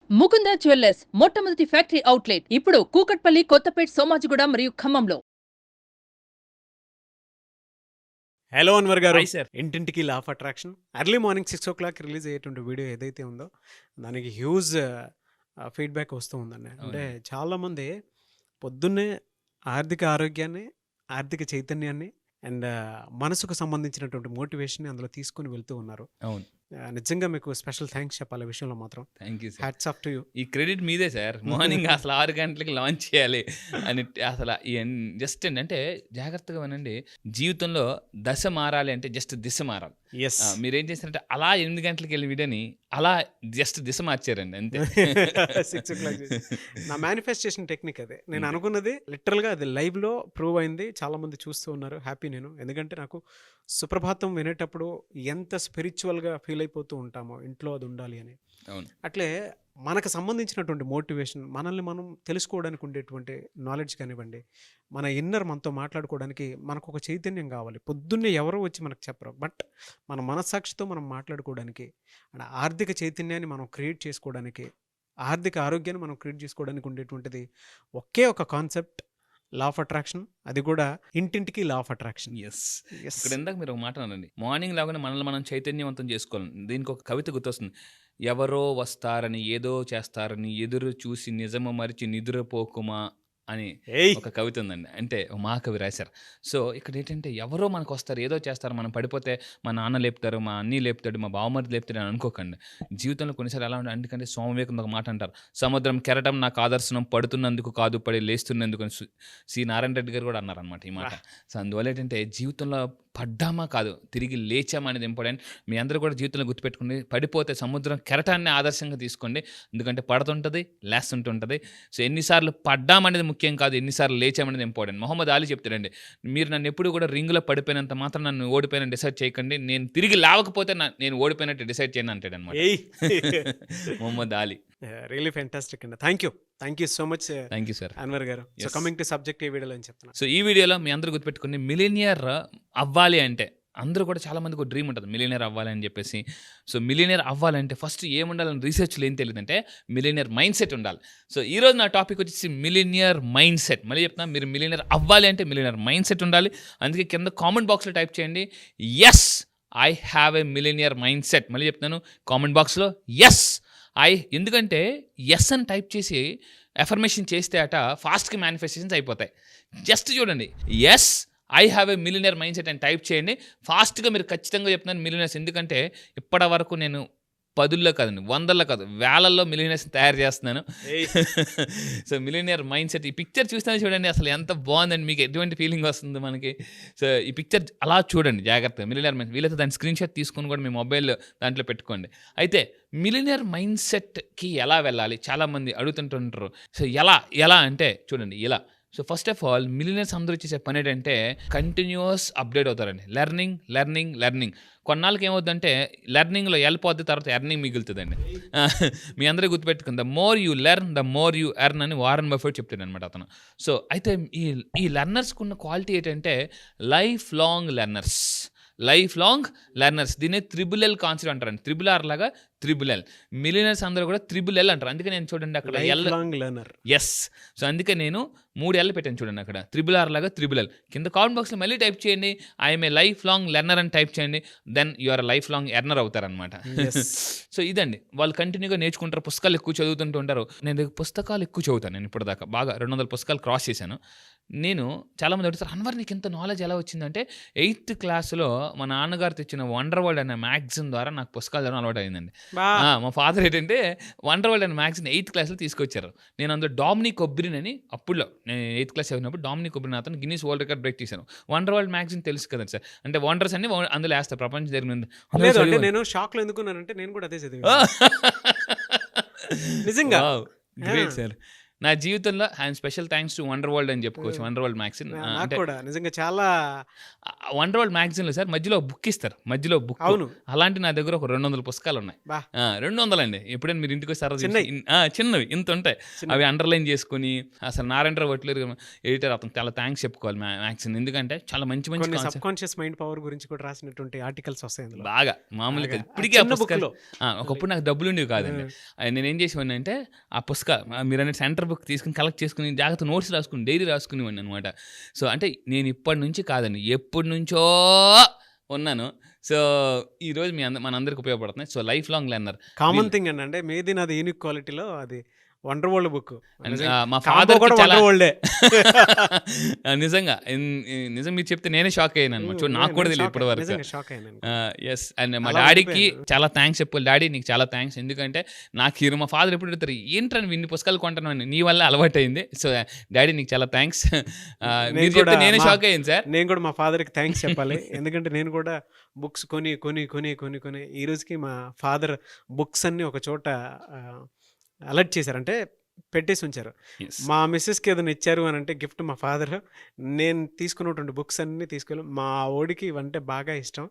Mukunda jewellers మొట్టమొదటి factory outlet ఇప్పుడు కూకట్పల్లి, కొత్తపేట్, సోమాజిగూడ మరియు ఖమ్మంలో. హలో అన్వర్ గారు, హాయ్ సార్. ఇంటింటికి law of attraction early morning 6 o'clock release అయ్యేటువంటి వీడియో ఏదైతే ఉందో దానికి హ్యూజ్ ఫీడ్బ్యాక్ వస్తూ ఉందండి. అంటే అవునండి. చాలామంది పొద్దున్నే ఆర్థిక ఆరోగ్యాన్ని, ఆర్థిక చైతన్యాన్ని అండ్ మనసుకు సంబంధించినటువంటి మోటివేషన్ని అందులో తీసుకుని వెళ్తూ ఉన్నారు. అవును. నిజంగా మీకు స్పెషల్ థ్యాంక్స్ చెప్పాలి ఈ విషయంలో మాత్రం. Thank you sir. Hats off to you. ఈ క్రెడిట్ మీదే సార్. మార్నింగ్ అసలు 6 గంటలకి లాంచ్ చేయాలి అని అసలు జస్ట్ ఏంటంటే జాగ్రత్తగా వినండి. జీవితంలో దశ మారాలి అంటే జస్ట్ దిశ మారాలి. ఎస్. మీరేం చేశారంటే అలా 8 గంటలకి వెళ్ళి వీడియోని అలా జస్ట్ దిశ మార్చారండి అంతే. 6 o'clock చేసి. నా మేనిఫెస్టేషన్ టెక్నిక్ అదే. నేను అంతే. అనుకున్నది లిటరల్గా అది లైవ్లో ప్రూవ్ అయింది. చాలామంది చూస్తూ ఉన్నారు. హ్యాపీ నేను. ఎందుకంటే నాకు సుప్రభాతం వినేటప్పుడు ఎంత స్పిరిచువల్గా ఫీల్ అయిపోతూ ఉంటామో ఇంట్లో అది ఉండాలి అని. అవును. అట్లే మనకు సంబంధించినటువంటి మోటివేషన్, మనల్ని మనం తెలుసుకోవడానికి ఉండేటువంటి నాలెడ్జ్ కానివ్వండి, మన ఇన్నర్ మనతో మాట్లాడుకోవడానికి మనకు ఒక చైతన్యం కావాలి. పొద్దున్నే ఎవరో వచ్చి మనకు చెప్పరు, బట్ మన మనస్సాక్షితో మనం మాట్లాడుకోవడానికి, అండ్ ఆర్థిక చైతన్యాన్ని మనం క్రియేట్ చేసుకోవడానికి, ఆర్థిక ఆరోగ్యాన్ని మనం క్రియేట్ చేసుకోవడానికి ఉండేటువంటిది ఒకే ఒక కాన్సెప్ట్, లా ఆఫ్ అట్రాక్షన్. అది కూడా ఇంటింటికి లా ఆఫ్ అట్రాక్షన్. ఎస్. ఇక్కడ ఇందాక మీరు ఒక మాట అనండి. మార్నింగ్ లాగానే మనల్ని మనం చైతన్యవంతం చేసుకోవాలి. దీనికి ఒక కవిత గుర్తొస్తుంది. ఎవరో వస్తారని ఏదో చేస్తారని ఎదురు చూసి నిజము మరిచి నిదురపోకుమా అని ఏయ్ ఒక కవిత ఉందండి. అంటే ఒక మహాకవి రాశారు. సో ఇక్కడ ఏంటంటే ఎవరో మనకు వస్తారు, ఏదో చేస్తారు, మనం పడిపోతే మా నాన్న లేపుతారు, మా అన్నీ లేపుతాడు, మా బావమరిది లేపుతాడు అని అనుకోకండి. జీవితంలో కొన్నిసార్లు ఎలా ఉంటుంది, ఎందుకంటే స్వామి వివేకానంద ఒక మాట అంటారు, సముద్రం కెరటం నాకు ఆదర్శనం, పడుతున్నందుకు కాదు పడి లేస్తున్నందుకు అని సి నారాయణ రెడ్డి గారు కూడా అన్నారనమాట ఈ మాట. సో అందువల్ల ఏంటంటే జీవితంలో పడ్డామా కాదు తిరిగి లేచామా అనేది ఇంపార్టెంట్. మీ అందరూ కూడా జీవితంలో గుర్తుపెట్టుకోండి. పడిపోతే సముద్రం కెరటాన్ని ఆదర్శంగా తీసుకోండి. ఎందుకంటే పడుతుంటుంది, లేస్తుంటుంటుంది. సో ఎన్నిసార్లు పడ్డామనేది ముఖ్యం కాదు, ఎన్నిసార్లు లేచామనేది ఇంపార్టెంట్. మొహమ్మద్ అలీ చెప్తాడండి, మీరు నన్ను ఎప్పుడు కూడా రింగులో పడిపోయినంత మాత్రం నన్ను ఓడిపోయిన డిసైడ్ చేయకండి, నేను తిరిగి లేవకపోతే నేను ఓడిపోయినట్టు డిసైడ్ చేయను అంటాడు అనమాట ఏయ్ మొహమ్మద్ అలీ. రియలీ ఫెంటాస్టిక్ అండి. Thank you so much thank you sir. Anwar గారు. So Yes. Coming to subject ఈ వీడియోలో అని చెప్తున్నా. సో ఈ వీడియోలో మీ అందరూ గుర్తుపెట్టుకుని మిలీనియర్ అవ్వాలి అంటే అందరూ కూడా చాలామందికి ఒక డ్రీమ్ ఉంటుంది మిలీనియర్ అవ్వాలి అని చెప్పేసి. సో మిలీనియర్ అవ్వాలంటే ఫస్ట్ ఏముండాలని రీసెర్చ్లో ఏం తెలియదంటే మిలీనియర్ మైండ్ సెట్ ఉండాలి. సో ఈరోజు నా టాపిక్ వచ్చేసి మిలీనియర్ మైండ్ సెట్. మళ్ళీ చెప్తున్నా, మీరు మిలీనియర్ అవ్వాలి అంటే మిలీనియర్ మైండ్ సెట్ ఉండాలి. అందుకే కింద కామెంట్ బాక్స్లో టైప్ చేయండి, yes I have a millionaire mindset. మళ్ళీ చెప్తున్నాను, కామెంట్ బాక్స్లో ఎస్ ఎందుకంటే ఎస్ అని టైప్ చేసి ఎఫర్మేషన్ చేస్తే అట ఫాస్ట్గా మేనిఫెస్టేషన్స్ అయిపోతాయి. జస్ట్ చూడండి, yes I have a millionaire mindset అని టైప్ చేయండి. ఫాస్ట్గా మీరు ఖచ్చితంగా చెప్తున్నాను మిలియనర్స్. ఎందుకంటే ఇప్పటి వరకు నేను 10ల్లో కాదండి, 100ల్లో కాదు, వేలల్లో మిలియనర్స్ తయారు చేస్తున్నాను. ఏయ్. సో మిలియనర్ మైండ్ సెట్ ఈ పిక్చర్ చూస్తేనే చూడండి అసలు ఎంత బాగుందండి, మీకు ఎటువంటి ఫీలింగ్ వస్తుంది మనకి. సో ఈ పిక్చర్ అలా చూడండి జాగ్రత్తగా. మిలియనర్ మైండ్ వీలైతే దాని స్క్రీన్ షాట్ తీసుకుని కూడా మీ మొబైల్ దాంట్లో పెట్టుకోండి. అయితే మిలియనర్ మైండ్ సెట్కి ఎలా వెళ్ళాలి చాలామంది అడుగుతుంటుంటారు. సో ఎలా అంటే చూడండి ఇలా. So first of all millionaires అందరూ చేసే పని ఏంటంటే కంటిన్యూస్ అప్డేట్ అవుతారండి. లెర్నింగ్. కొన్నాళ్ళకి ఏమవుతుందంటే లెర్నింగ్లో వెళ్ళిపోద్ది, తర్వాత ఎర్నింగ్ మిగులుతుందండి. మీ అందరూ గుర్తుపెట్టుకుంది, the more you learn the more you earn అని వారన్ బఫెట్ చెప్తాడు అనమాట అతను. సో అయితే ఈ లెర్నర్స్కి ఉన్న క్వాలిటీ ఏంటంటే లైఫ్ లాంగ్ లెర్నర్స్. దీన్ని త్రిబుల్ ఎల్ కాన్సెప్ట్ అంటారండి. త్రిబుల్ లాగా త్రిబుల్ ఎల్. మిలియనర్స్ అందరూ కూడా త్రిబుల్ ఎల్ అంటారు. అందుకే నేను చూడండి అక్కడ life long learner. Yes. So అందుకే నేను 3 L పెట్టాను చూడండి అక్కడ, త్రిబుల్ లాగా త్రిబుల్ ఎల్. కింద కామెంట్ బాక్స్లో మళ్ళీ టైప్ చేయండి, I'm a life long learner అని టైప్ చేయండి. Then you are lifelong earner అవుతారనమాట. సో ఇదండి, వాళ్ళు కంటిన్యూగా నేర్చుకుంటారు, పుస్తకాలు ఎక్కువ చదువుతుంటూ ఉంటారు. నేను పుస్తకాలు ఎక్కువ చదువుతాను. నేను ఇప్పుడు దాకా బాగా 200 పుస్తకాలు క్రాస్ చేశాను. నేను చాలామంది అడుగుతారు, అన్వర్ నీకు ఇంత నాలెడ్జ్ ఎలా వచ్చిందంటే 8th క్లాస్లో మా నాన్నగారు తెచ్చిన వండర్ వరల్డ్ అనే మ్యాగజైన్ ద్వారా నాకు పుస్తకాలు చదవడం అలవాటు అయిందండి. మా ఫాదర్ ఏంటంటే వండర్ వరల్డ్ అనే మ్యాగజైన్ 8th క్లాస్లో తీసుకొచ్చారు. నేను అందులో డామినిక్ ఒబ్రిన్ అని, అప్పుడులో నేను 8th క్లాస్ చదివినప్పుడు డామినిక్ ఒబ్రిన్ అతను గిన్నీస్ వరల్డ్ రికార్డ్ బ్రేక్ చేశాను. వండర్ వరల్డ్ మ్యాగజైన్ తెలుసు కదండి సార్, అంటే వండర్స్ అన్ని అందులో వేస్తారు, ప్రపంచం జరిగింది. లేదు అంటే నేను షాక్లో ఎందుకున్నానంటే నేను కూడా అదే చదివాను. నిజంగా. Great sir. నా జీవితంలో ఆయన special thanks to wonder world అని చెప్పుకోవచ్చు. వండర్ వరల్డ్ మ్యాగజైన్ నాకు అంటే కూడా నిజంగా చాలా వండర్ వరల్డ్ మ్యాగజైన్లో సార్ మధ్యలో బుక్ ఇస్తారు, మధ్యలో బుక్. అవును. అలాంటి నా దగ్గర ఒక 200 పుస్తకాలు ఉన్నాయి. బా. 200 అండి. ఎప్పుడైనా మీరు ఇంటికి వస్తారో చిన్నవి. చిన్నవి ఇంత ఉంటాయి. చిన్నవి. అవి అండర్లైన్ చేసుకుని అసలు నారాయణరావు వట్లేరు ఎడిటర్ అతను చాలా థ్యాంక్స్ చెప్పుకోవాలి మ్యాగజైన్. ఎందుకంటే చాలా మంచి మంచి కొన్ని కాన్సెప్ట్ సబ్కాన్షియస్ మైండ్ పవర్ గురించి కూడా రాసినటువంటి ఆర్టికల్స్ వస్తాయి అందులో. బాగా మామూలుగా బాగా. ఇప్పటికీ ఆ చిన్న పుస్తకాలు బుక్లో. ఒకప్పుడు నాకు డబ్బులు ఉండేవి కాదండి. నేనేం చేసేవాడిని అంటే ఆ పుస్తక మీరు అనేది సెంటర్ బుక్ తీసుకుని కలెక్ట్ చేసుకుని జాగ్రత్త నోట్స్ రాసుకుని డైరీ రాసుకునేవాడిని అనమాట. సో అంటే నేను ఇప్పటి నుంచి కాదండి, ఎప్పటి నుంచో ఉన్నాను. సో ఈరోజు మనందరికి ఉపయోగపడుతున్నాయి. So life long learner. Common thing అండి, అంటే మీది నాది యూనిక్ క్వాలిటీలో అది వండర్ వరల్డ్ బుక్. మా ఫాదర్ కూడా వండర్ వరల్డే. నిజంగా నిజం మీరు చెప్తే నేనే షాక్ అయ్యాను అనమాట. చూడు నాకు కూడా తెలియదు ఇప్పటి వరకు. నిజంగా షాక్ అయ్యాను. ఎస్. అండ్ మా అలా డాడీకి ఉండిపోయాను. చాలా థ్యాంక్స్ చెప్పాలి. డాడీ నీకు చాలా థ్యాంక్స్. ఎందుకంటే నాకు మా ఫాదర్ ఎప్పుడు అడుగుతారు ఏంట్రా నువ్వు ఇన్ని పుస్తకాలు కొంటాను అని, నీ వల్ల అలవాటు అయింది. సో డాడీ నీకు చాలా థ్యాంక్స్. మీరు చెప్తే నేనే షాక్ అయ్యాను సార్. నేను కూడా మా ఫాదర్కి థ్యాంక్స్ చెప్పాలి. ఎందుకంటే నేను కూడా బుక్స్ కొని కొని కొని కొని కొని ఈ రోజుకి మా ఫాదర్ బుక్స్ అన్ని ఒక చోట అలర్ట్ చేశారు, అంటే పెట్టేసి ఉంచారు. Yes. మా మిస్సెస్కి ఏదైనా ఇచ్చారు అని అంటే గిఫ్ట్ మా ఫాదర్ నేను తీసుకున్నటువంటి బుక్స్ అన్నీ తీసుకెళ్ళి మా ఓడికి ఇవంటే బాగా ఇష్టం,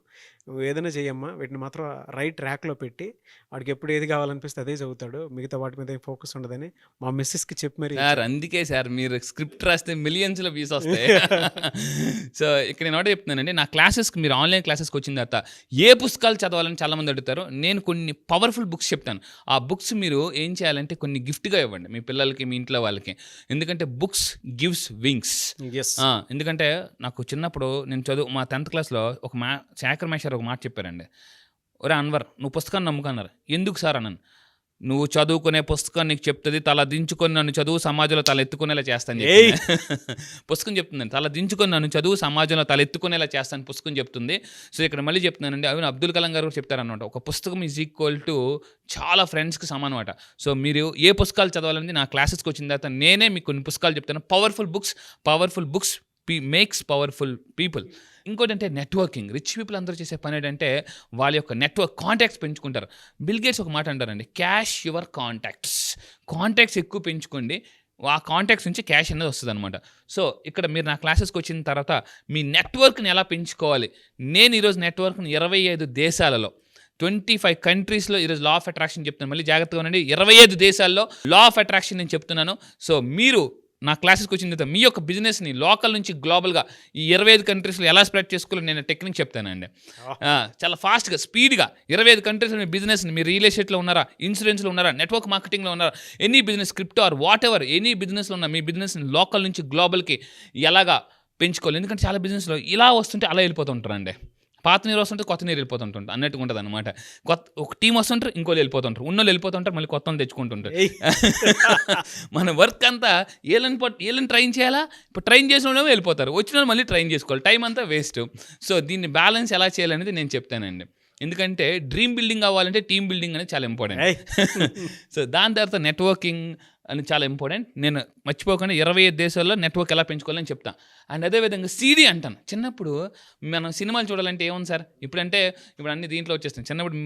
నువ్వు ఏదైనా చెయ్యమ్మా వీటిని మాత్రం రైట్ ర్యాక్లో పెట్టి వాడికి ఎప్పుడు ఏది కావాలనిపిస్తే అదే చదువుతాడు, మిగతా వాటి మీద ఫోకస్ ఉండదని మా మిస్సెస్కి చెప్పి మరి సార్ అందుకే సార్ మీరు స్క్రిప్ట్ రాస్తే మిలియన్స్లో వ్యూస్ వస్తాయి. సో ఇక్కడ నేను ఒకటే చెప్తున్నానండి, నా క్లాసెస్కి మీరు ఆన్లైన్ క్లాసెస్కి వచ్చిన తర్వాత ఏ పుస్తకాలు చదవాలని చాలామంది అడుగుతారు. నేను కొన్ని పవర్ఫుల్ బుక్స్ చెప్తాను. ఆ బుక్స్ మీరు ఏం చేయాలంటే కొన్ని గిఫ్ట్గా ఇవ్వండి మీ పిల్లలకి, మీ ఇంట్లో వాళ్ళకి. ఎందుకంటే బుక్స్ గివ్స్ వింగ్స్. ఎస్ ఎందుకంటే నాకు చిన్నప్పుడు నేను మా 10th క్లాస్లో ఒక శాఖర్ మేషర్ ఒక మాట చెప్పారండి. ఒరే అన్వర్ నువ్వు పుస్తకాన్ని నమ్ముకున్నారు. ఎందుకు సార్ అన్నాను. నువ్వు చదువుకునే పుస్తకం నీకు చెప్తుంది తల దించుకొని నన్ను చదువు సమాజంలో తల ఎత్తుకునేలా చేస్తాను పుస్తకం చెప్తుందండి. తల దించుకొని నన్ను చదువు సమాజంలో తల ఎత్తుకునేలా చేస్తాను పుస్తకం చెప్తుంది. సో ఇక్కడ మళ్ళీ చెప్తున్నానండి, అవి అబ్దుల్ కలాం గారు చెప్తారనమాట, ఒక పుస్తకం ఈజ్ ఈక్వల్ టు చాలా ఫ్రెండ్స్కి సమానం అనమాట. సో మీరు ఏ పుస్తకాలు చదవాలని నా క్లాసెస్కి వచ్చిన తర్వాత నేనే మీకు కొన్ని పుస్తకాలు చెప్తాను. Powerful books makes powerful people. ఇంకోటి అంటే నెట్వర్కింగ్. రిచ్ పీపుల్ అందరూ చేసే పని ఏంటంటే వాళ్ళ యొక్క నెట్వర్క్ కాంటాక్ట్స్ పెంచుకుంటారు. బిల్ గేట్స్ ఒక మాట అంటారండి, క్యాష్ యువర్ కాంటాక్ట్స్ ఎక్కువ పెంచుకోండి, ఆ కాంటాక్ట్స్ నుంచి క్యాష్ అనేది వస్తుంది అనమాట. సో ఇక్కడ మీరు నా క్లాసెస్కి వచ్చిన తర్వాత మీ నెట్వర్క్ని ఎలా పెంచుకోవాలి, నేను ఈరోజు నెట్వర్క్ని 25 దేశాలలో 25 కంట్రీస్లో ఈరోజు లా ఆఫ్ అట్రాక్షన్ చెప్తున్నాను. మళ్ళీ జాగ్రత్తగా ఉండండి, 25 దేశాల్లో లా ఆఫ్ అట్రాక్షన్ నేను చెప్తున్నాను. సో మీరు నా క్లాసెస్కి వచ్చిన తర్వాత మీ యొక్క బిజినెస్ని లోకల్ నుంచి గ్లోబల్గా ఈ 25 కంట్రీస్లో ఎలా స్ప్రెడ్ చేసుకోవాలో నేను టెక్నిక్ చెప్తానండి. చాలా ఫాస్ట్గా స్పీడ్గా 25 కంట్రీస్లో మీ బిజినెస్ని, మీరు రియల్ ఎస్టేట్లో ఉన్నారా, ఇన్సూరెన్స్లో ఉన్నారా, నెట్వర్క్ మార్కెటింగ్లో ఉన్నారా, any business, crypto or whatever any బిజినెస్లో ఉన్న మీ బిజినెస్ని లోకల్ నుంచి గ్లోబల్కి ఎలాగా పెంచుకోవాలి. ఎందుకంటే చాలా బిజినెస్లో ఇలా వస్తుంటే అలా వెళ్ళిపోతుంటారండి. పాత నీరు వస్తుంటే కొత్త నీరు వెళ్ళిపోతుంటారు అన్నట్టుగా ఉంటుంది అనమాట. ఒక టీం వస్తుంటారు, ఇంకోళ్ళు వెళ్ళిపోతుంటారు, ఉన్నోళ్ళు వెళ్ళిపోతుంటారు, మళ్ళీ కొత్త వాళ్ళు తెచ్చుకుంటుంటారు. మన వర్క్ అంతా ఏళ్ళని ట్రైన్ చేయాలా, ఇప్పుడు ట్రైన్ చేసిన వాళ్ళు వెళ్ళిపోతారు, వచ్చిన వాళ్ళు మళ్ళీ ట్రైన్ చేసుకోవాలి, టైం అంతా వేస్ట్. సో దీన్ని బ్యాలెన్స్ ఎలా చేయాలనేది నేను చెప్తానండి. ఎందుకంటే డ్రీమ్ బిల్డింగ్ అవ్వాలంటే టీమ్ బిల్డింగ్ అనేది చాలా ఇంపార్టెంట్. సో దాని తర్వాత నెట్వర్కింగ్ అని చాలా ఇంపార్టెంట్. నేను మర్చిపోకుండా 25 దేశాల్లో నెట్వర్క్ ఎలా పెంచుకోవాలని చెప్తాను. అండ్ అదేవిధంగా సీడీ అంటాను. చిన్నప్పుడు మనం సినిమాలు చూడాలంటే ఏముంది సార్, ఇప్పుడు అన్ని దీంట్లో వచ్చేస్తాయి. చిన్నప్పుడు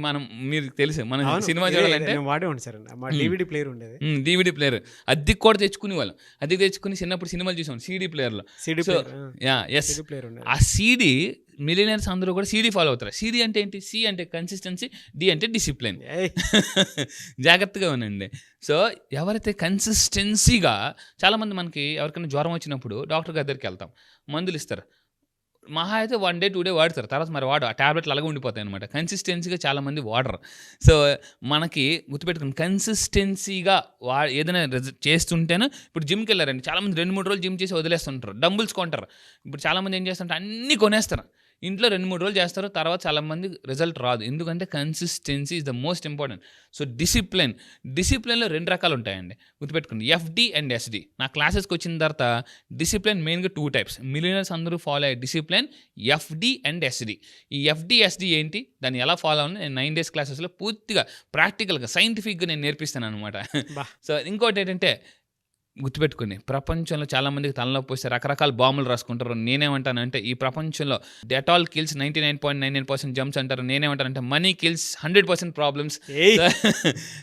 మీరు తెలుసు మనం సినిమా చూడాలంటే వాడేవాడి సార్, మా డివిడి ప్లేయర్ ఉండేది. డివిడి ప్లేయర్ అద్దెకి కూడా తెచ్చుకునే వాళ్ళం. అద్దెకి తెచ్చుకుని చిన్నప్పుడు సినిమాలు చూసాం సీడీ ప్లేయర్లో. ఆ సీడీ మిలియనర్స్ అందరూ కూడా సీడీ ఫాలో అవుతారు. సీడీ అంటే ఏంటి? సి అంటే కన్సిస్టెన్సీ, డి అంటే డిసిప్లిన్. జాగ్రత్తగా ఉండండి. సో ఎవరైతే కన్సిస్టెన్సీగా, చాలామంది మనకి ఎవరికైనా జ్వరం వచ్చినప్పుడు డాక్టర్ గారి దగ్గరికి వెళ్తాం, మందులు ఇస్తారు, మహా అయితే 1 day 2 day వాడతారు, తర్వాత మరి వాడు ఆ ట్యాబ్లెట్లు అలాగే ఉండిపోతాయి అనమాట. కన్సిస్టెన్సీగా చాలామంది వాడరు. సో మనకి గుర్తుపెట్టుకుని కన్సిస్టెన్సీగా ఏదైనా చేస్తుంటేనే, ఇప్పుడు జిమ్కి వెళ్ళారండి చాలామంది 2-3 రోజులు జిమ్ చేసి వదిలేస్తుంటారు, డంబుల్స్ కొంటారు. ఇప్పుడు చాలామంది ఏం చేస్తుంటారు, అన్నీ కొనేస్తారు, ఇంట్లో 2-3 రోజులు చేస్తారు, తర్వాత చాలామంది రిజల్ట్ రాదు. ఎందుకంటే consistency is the most important. So డిసిప్లిన్లో 2 రకాలు ఉంటాయండి, గుర్తుపెట్టుకోండి, ఎఫ్డి అండ్ ఎస్డి. నా క్లాసెస్కి వచ్చిన తర్వాత డిసిప్లిన్ మెయిన్గా 2 types. మిలియనర్స్ అందరూ ఫాలో అయ్యే డిసిప్లిన్ ఎఫ్డి అండ్ ఎస్డి. ఈ ఎఫ్డి ఎస్డి ఏంటి, దాన్ని ఎలా ఫాలో అవ్వాలి నేను 9 days క్లాసెస్లో పూర్తిగా ప్రాక్టికల్గా సైంటిఫిక్గా నేను నేర్పిస్తాను అనమాట. సో ఇంకోటి ఏంటంటే గుర్తుపెట్టుకుని, ప్రపంచంలో చాలామందికి తలనొప్పి వస్తే రకరకాల బాంబులు రాసుకుంటారు. నేనేమంటానంటే ఈ ప్రపంచంలో డెటాల్ కిల్స్ 99.99% జమ్స్ అంటారు. నేనేమంటానంటే మనీ కిల్స్ 100% ప్రాబ్లమ్స్.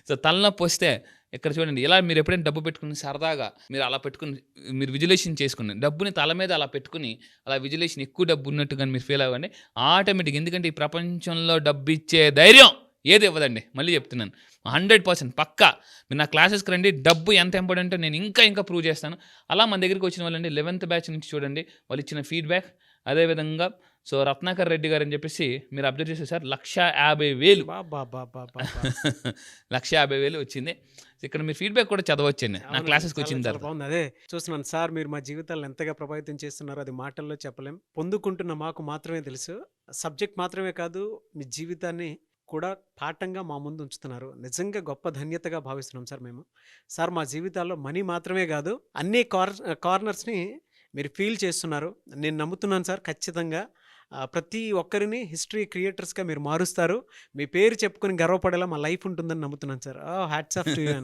సో తలనొప్పి వస్తే ఇక్కడ చూడండి ఇలా మీరు ఎప్పుడైనా డబ్బు పెట్టుకుని సరదాగా మీరు అలా పెట్టుకుని మీరు విజులేషన్ చేసుకుని డబ్బుని తల మీద అలా పెట్టుకుని అలా విజులేషన్ ఎక్కువ డబ్బు ఉన్నట్టుగా మీరు ఫీల్ అవ్వండి ఆటోమేటిక్. ఎందుకంటే ఈ ప్రపంచంలో డబ్బు ఇచ్చే ధైర్యం ఏది ఇవ్వదండి. మళ్ళీ చెప్తున్నాను 100% పక్కా. మీరు నా క్లాసెస్కి రండి, డబ్బు ఎంత ఇంపార్టెంటో నేను ఇంకా ప్రూవ్ చేస్తాను. అలా మన దగ్గరికి వచ్చిన వాళ్ళండి 11th బ్యాచ్ నుంచి చూడండి వాళ్ళు ఇచ్చిన ఫీడ్బ్యాక్. అదేవిధంగా సో రత్నాకర్ రెడ్డి గారు అని చెప్పేసి మీరు అబ్జర్వ్ చేస్తే సార్ 150,000 150,000 వచ్చింది. ఇక్కడ మీరు ఫీడ్బ్యాక్ కూడా చదవచ్చండి నా క్లాసెస్కి వచ్చిన తర్వాత. బాగుంది. అదే చూస్తున్నాను సార్, మీరు మా జీవితాలను ఎంతగా ప్రభావితం చేస్తున్నారో అది మాటల్లో చెప్పలేం. పొందుకుంటున్న మాకు మాత్రమే తెలుసు. సబ్జెక్ట్ మాత్రమే కాదు, మీ జీవితాన్ని కూడా పాఠంగా మా ముందు ఉంచుతున్నారు. నిజంగా గొప్ప ధన్యతగా భావిస్తున్నాం సార్ మేము. సార్ మా జీవితాల్లో మనీ మాత్రమే కాదు అన్ని కార్నర్స్ని మీరు ఫీల్ చేస్తున్నారు. నేను నమ్ముతున్నాను సార్ ఖచ్చితంగా ప్రతి ఒక్కరిని హిస్టరీ క్రియేటర్స్గా మీరు మారుస్తారు. మీ పేరు చెప్పుకొని గర్వపడేలా మా లైఫ్ ఉంటుందని నమ్ముతున్నాను sir. Hats off to you.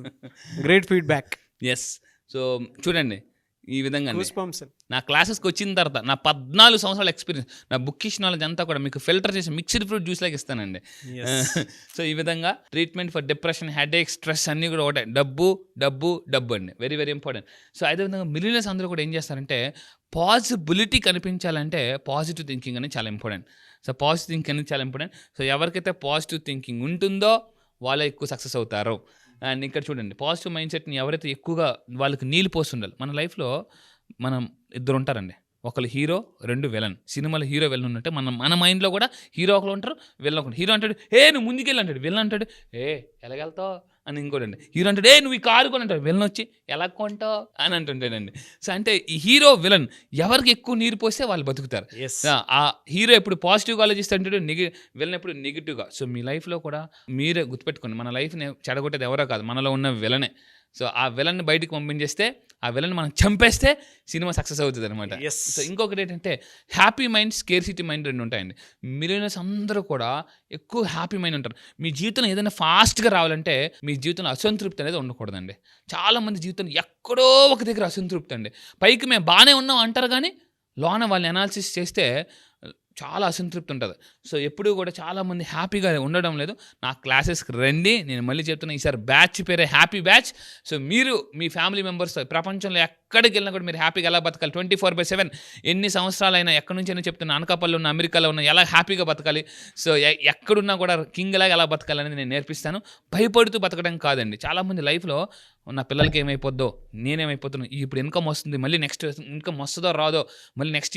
Great feedback. Yes. So చూడండి ఈ విధంగా Goosebumps. నా క్లాసెస్కి వచ్చిన తర్వాత నా 14 సంవత్సరాల ఎక్స్పీరియన్స్, నా బుక్కిష్ నాలెడ్జ్ అంతా కూడా మీకు ఫిల్టర్ చేసి మిక్స్డ్ ఫ్రూట్ జ్యూస్ లాగా ఇస్తానండి. సో ఈ విధంగా treatment for depression, headache, stress అన్నీ కూడా ఒకటే. డబ్బు డబ్బు డబ్బు అండి, వెరీ వెరీ ఇంపార్టెంట్. సో అదేవిధంగా మిలియనర్స్ అందరూ కూడా ఏం చేస్తారంటే పాసిబిలిటీ కనిపించాలంటే పాజిటివ్ థింకింగ్ అనేది చాలా ఇంపార్టెంట్. సో పాజిటివ్ థింకింగ్ అనేది చాలా ఇంపార్టెంట్. సో ఎవరికైతే పాజిటివ్ థింకింగ్ ఉంటుందో వాళ్ళే ఎక్కువ సక్సెస్ అవుతారు. అండ్ ఇక్కడ చూడండి పాజిటివ్ మైండ్ సెట్ని ఎవరైతే ఎక్కువగా వాళ్ళకి నీళ్ళు పోస్తుండాలి. మన లైఫ్లో మనం ఇద్దరు ఉంటారండి, ఒకళ్ళు హీరో, 2 విలన్. సినిమాలో హీరో విలన్ ఉన్నట్టే మన మైండ్లో కూడా హీరో ఒకరు ఉంటారు, విలన్ ఒకరు. హీరో అంటాడు నువ్వు ముందుకెళ్ళి అంటాడు, విలన్ అంటాడు ఎలాగెళ్తావు అని ఇంకోటండి. హీరో అంటాడు నువ్వు ఈ కారు కొని అంటాడు, విలన్ వచ్చి ఎలా కొంటావు అని అంటుంటాడండి. సో అంటే ఈ హీరో విలన్ ఎవరికి ఎక్కువ నీరు పోస్తే వాళ్ళు బతుకుతారు. ఆ హీరో ఎప్పుడు పాజిటివ్గా ఆలోచిస్తుంటాడు, విలన్ ఎప్పుడు నెగిటివ్గా. సో మీ లైఫ్లో కూడా మీరే గుర్తుపెట్టుకోండి, మన లైఫ్ని చెడగొట్టేది ఎవరో కాదు, మనలో ఉన్న విలనే. సో ఆ విలన్ని బయటికి పంపించేస్తే, ఆ విలన్ని మనం చంపేస్తే సినిమా సక్సెస్ అవుతుంది అనమాట. సో ఇంకొకటి ఏంటంటే హ్యాపీ మైండ్, స్కేర్సిటీ మైండ్ 2 ఉంటాయండి. మిలియనర్స్ అందరూ కూడా ఎక్కువ హ్యాపీ మైండ్ ఉంటారు. మీ జీవితంలో ఏదైనా ఫాస్ట్గా రావాలంటే మీ జీవితంలో అసంతృప్తి అనేది ఉండకూడదండి. చాలామంది జీవితంలో ఎక్కడో ఒక దగ్గర అసంతృప్తి అండి. పైకి మేము బాగానే ఉన్నాం అంటారు కానీ లోన వాళ్ళని అనాలిసిస్ చేస్తే చాలా అసంతృప్తి ఉంటుంది. సో ఎప్పుడూ కూడా చాలామంది హ్యాపీగా ఉండడం లేదు. నా క్లాసెస్కి రండి, నేను మళ్ళీ చెప్తున్నా, ఈసారి బ్యాచ్ పేరే హ్యాపీ బ్యాచ్. సో మీరు మీ ఫ్యామిలీ మెంబర్స్ ప్రపంచంలో ఎక్కడికి వెళ్ళినా కూడా మీరు హ్యాపీగా ఎలా బతకాలి, 24/7 ఎన్ని సంవత్సరాలైనా ఎక్కడి నుంచి అయినా చెప్తున్నా, అనకాపల్లి ఉన్న, అమెరికాలో ఉన్న ఎలా హ్యాపీగా బతకాలి, సో ఎక్కడున్నా కూడా కింగ్ లాగా ఎలా బతకాలి అనేది నేను నేర్పిస్తాను. భయపడుతూ బతకడం కాదండి. చాలామంది లైఫ్లో నా పిల్లలకి ఏమైపోద్దో, నేనేమైపోతున్నాను, ఇప్పుడు ఇన్కమ్ వస్తుంది, మళ్ళీ నెక్స్ట్ ఇన్కమ్ వస్తుందో రాదో, మళ్ళీ నెక్స్ట్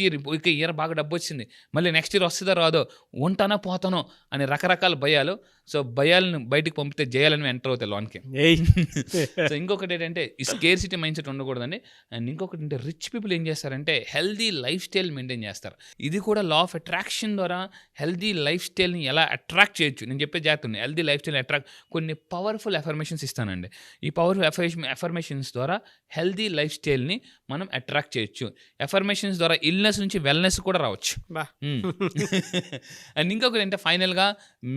ఇయర్ బాగా డబ్బు వచ్చింది, మళ్ళీ నెక్స్ట్ ఇయర్ వస్తుందో రాదో, ఉంటానో పోతానో అని రకరకాల భయాలు. సో భయాలను బయటికి పంపితే జయాలని ఎంటర్ అవుతాయి లోన్కి. సో ఇంకొకటి ఏంటంటే ఈ స్కేర్సిటీ మైండ్ సెట్ ఉండకూడదండి. అండ్ ఇంకొకటి అంటే రిచ్ పీపుల్ ఏం చేస్తారంటే హెల్దీ లైఫ్ స్టైల్ మెయింటైన్ చేస్తారు. ఇది కూడా లా ఆఫ్ అట్రాక్షన్ ద్వారా హెల్దీ లైఫ్ స్టైల్ని ఎలా అట్రాక్ట్ చేయొచ్చు నేను చెప్పే జాగ్రత్త. హెల్దీ లైఫ్ స్టైల్ అట్రాక్ట్ కొన్ని పవర్ఫుల్ అఫర్మేషన్స్ ఇస్తానండి. ఈ పవర్ఫుల్ అఫర్మేషన్స్ ద్వారా హెల్దీ లైఫ్ స్టైల్ని మనం అట్రాక్ట్ చేయొచ్చు. అఫర్మేషన్స్ ద్వారా ఇల్నెస్ నుంచి వెల్నెస్ కూడా రావచ్చు. అండ్ ఇంకొకటి అంటే ఫైనల్గా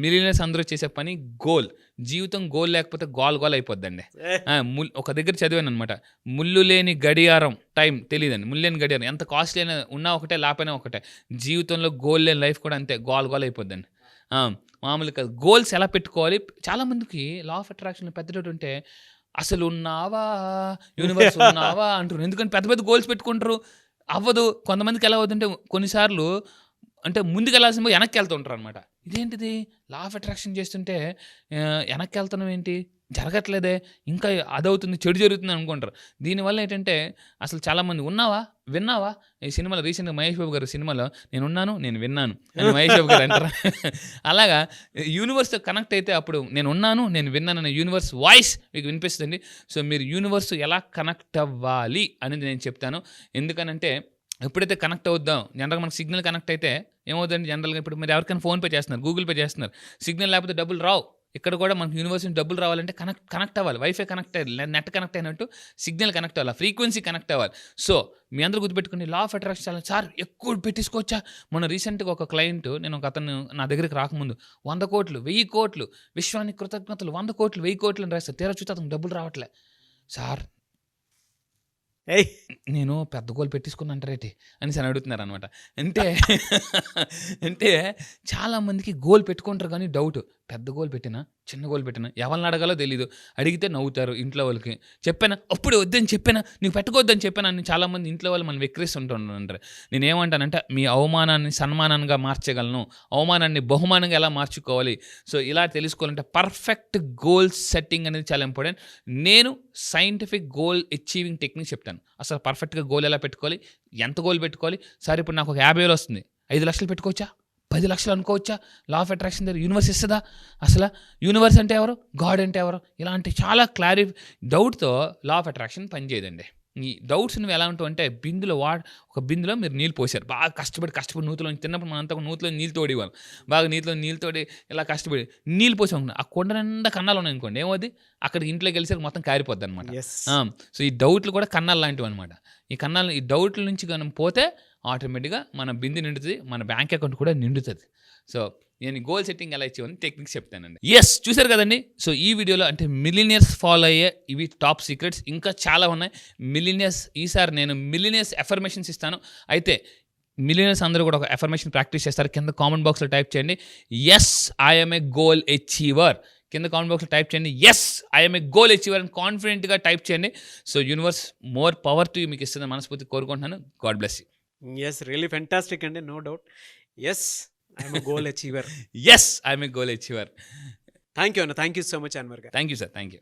మిలియనర్స్ అందరూ చేసే పని గోల్. జీవితం గోల్ లేకపోతే గోల్ అయిపోద్దండి. ఒక దగ్గర చదివాను అనమాట, ముళ్ళు లేని గడియారం టైం తెలియదండి. ముళ్ళు లేని గడియారం ఎంత కాస్ట్లీ అయినా ఉన్నా ఒకటే, లేకపోయినా ఒకటే. జీవితంలో గోల్ లేని లైఫ్ కూడా అంతే, గోల్ అయిపోద్దండి. మామూలుగా గోల్స్ ఎలా పెట్టుకోవాలి. చాలామందికి లా ఆఫ్ అట్రాక్షన్ పెద్దటోటి ఉంటే అసలు ఉన్నావా యూనివర్స్ ఉన్నావా అంటారు. ఎందుకంటే పెద్ద పెద్ద గోల్స్ పెట్టుకుంటారు, అవ్వదు. కొంతమందికి ఎలా అవుతుంటే కొన్నిసార్లు అంటే ముందుకు వెళ్ళాల్సిన వెనక్కి వెళ్తూ ఉంటారు అనమాట. ఇదేంటిది లా ఆఫ్ అట్రాక్షన్ చేస్తుంటే వెనక్కి వెళ్తున్నాం ఏంటి, జరగట్లేదే, ఇంకా అదవుతుంది, చెడు జరుగుతుంది అనుకుంటారు. దీనివల్ల ఏంటంటే అసలు చాలామంది విన్నావా ఈ సినిమాలో రీసెంట్గా మహేష్ బాబు గారు సినిమాలో నేను విన్నాను అని మహేష్ బాబు గారు అంటారు. అలాగా యూనివర్స్తో కనెక్ట్ అయితే అప్పుడు నేను విన్నాను అనే యూనివర్స్ వాయిస్ మీకు వినిపిస్తుంది. సో మీరు యూనివర్స్ ఎలా కనెక్ట్ అవ్వాలి అనేది నేను చెప్తాను. ఎందుకనంటే ఎప్పుడైతే కనెక్ట్ అవుద్దాం, జనరల్గా మనకు సిగ్నల్ కనెక్ట్ అయితే ఏమవుతుందండి, జనరల్గా ఇప్పుడు మీరు ఎవరికైనా ఫోన్పే చేస్తున్నారు, గూగుల్ పే చేస్తున్నారు, సిగ్నల్ లేకపోతే డబ్బులు రావు. ఇక్కడ కూడా మనకు యూనివర్స్ నుంచి డబ్బులు రావాలంటే కనెక్ట్ అవ్వాలి. వైఫై కనెక్ట్ అయ్యాలి, నెట్ కనెక్ట్ అయినట్టు సిగ్నల్ కనెక్ట్ అవ్వాలి, ఫ్రీక్వెన్సీ కనెక్ట్ అవ్వాలి. సో మీ అందరూ గుర్తుపెట్టుకుని లా ఆఫ్ అట్రాక్షన్ చాలా సార్ ఎక్కువ పెట్టించుకోవచ్చా. మొన్న రీసెంట్గా ఒక క్లయింట్, నేను ఒక అతను నా దగ్గరికి రాకముందు 100 కోట్లు 1000 కోట్లు విశ్వానికి కృతజ్ఞతలు 100 కోట్లు 1000 కోట్లు అని రాస్తారు. తీరా చూస్తే అతను డబ్బులు రావట్లే. సార్ నేను పెద్ద గోల్ పెట్టించుకుని అంటారేటి అని అని అడుగుతున్నారు అనమాట. అంటే చాలామందికి గోల్ పెట్టుకుంటారు కానీ డౌట్, పెద్ద గోల్ పెట్టినా, చిన్న గోల్ పెట్టినా ఎవరిని అడగాలో తెలీదు. అడిగితే నవ్వుతారు ఇంట్లో వాళ్ళకి. చెప్పానా అప్పుడు వద్దని చెప్పానా, నీకు పెట్టుకోవద్దని చెప్పానా అని చాలామంది ఇంట్లో వాళ్ళు మనం వెక్కిరిస్తుంటారు. నేనేమంటానంటే మీ అవమానాన్ని సన్మానంగా మార్చగలను, అవమానాన్ని బహుమానంగా ఎలా మార్చుకోవాలి. సో ఇలా తెలుసుకోవాలంటే పర్ఫెక్ట్ గోల్ సెట్టింగ్ అనేది చాలా ఇంపార్టెంట్. నేను సైంటిఫిక్ గోల్ అచీవింగ్ టెక్నిక్ చెప్తాను. అసలు పర్ఫెక్ట్గా గోల్ ఎలా పెట్టుకోవాలి, ఎంత గోల్ పెట్టుకోవాలి. సరే ఇప్పుడు నాకు ఒక 50,000 వస్తుంది, 5 లక్షలు పెట్టుకోవచ్చా, 10 లక్షలు అనుకోవచ్చా? లా ఆఫ్ అట్రాక్షన్ దగ్గర యూనివర్స్ ఇస్తుందా? అసలు యూనివర్స్ అంటే ఎవరు, గాడ్ అంటే ఎవరు, ఇలాంటి చాలా డౌట్తో లా ఆఫ్ అట్రాక్షన్ పనిచేయదండి. ఈ డౌట్స్ నువ్వు ఎలా ఉంటావు అంటే ఒక బిందులో మీరు నీళ్ళు పోసారు, బాగా కష్టపడి నూతిలో తిన్నప్పుడు మనంతా నూతిలో నీళ్ళు తోడివ్వాలి, బాగా నీళ్ళు తోడి ఇలా కష్టపడి నీళ్ళు పోసి అనుకున్నాం. ఆ కొండ నిండా కన్నాలు ఉన్నాయి అనుకోండి, ఏమవుద్ది అక్కడికి ఇంట్లోకి వెళ్ళి మొత్తం కారిపోద్ది అనమాట. సో ఈ డౌట్లు కూడా కన్నాలు లాంటివి అనమాట. ఈ డౌట్ల నుంచి మనం పోతే ఆటోమేటిక్గా మన బిందు నిండుతుంది, మన బ్యాంక్ అకౌంట్ కూడా నిండుతుంది. సో నేను గోల్ సెట్టింగ్ ఎలా ఇచ్చేవని టెక్నిక్స్ చెప్తానండి. చూసారు కదండి. సో ఈ వీడియోలో అంటే మిలినియర్స్ ఫాలో అయ్యే ఇవి టాప్ సీక్రెట్స్, ఇంకా చాలా ఉన్నాయి. ఈసారి నేను మిలినియర్స్ ఎఫర్మేషన్స్ ఇస్తాను. అయితే మిలినియర్స్ అందరూ కూడా ఒక ఎఫర్మేషన్ ప్రాక్టీస్ చేస్తారు. కింద కామెంట్ బాక్స్లో టైప్ చేయండి, ఐఎమ్ ఏ గోల్ అచీవర్. కింద కామెంట్ బాక్స్లో టైప్ చేయండి, ఐఎమ్ ఏ గోల్ అచీవర్ అని కాన్ఫిడెంట్గా టైప్ చేయండి. So universe more power to మీకు ఇస్తుందని మనస్ఫూర్తి కోరుకుంటున్నాను. God bless you. Really fantastic అండి, no doubt. I'm a goal achiever. I'm a goal achiever. Thank you అన్న, thank you so much Anwar గారు. Thank you sir, thank you.